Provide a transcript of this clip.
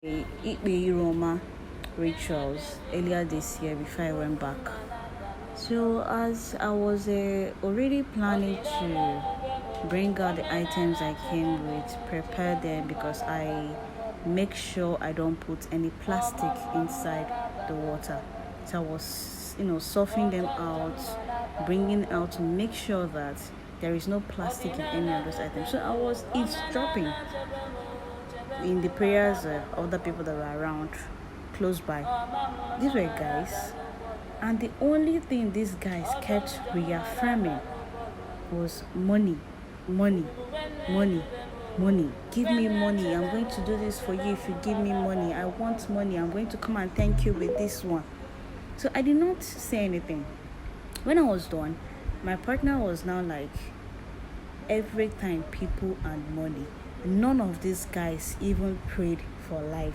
Igbo Roma rituals earlier this year before I went back. So as I was already planning to bring out the items I came with, prepare them because I make sure I don't put any plastic inside the water. So I was, surfing them out, bringing out to make sure that there is no plastic in any of those items. So I was eavesdropping in the prayers of other people that were around close by. These were guys, and the only thing these guys kept reaffirming was money, money, money, money. Give me money. I'm going to do this for you if you give me money. I want money. I'm going to come and thank you with this one. So I did not say anything. When I was done, my partner was now like, every time people and money. None of these guys even prayed for life.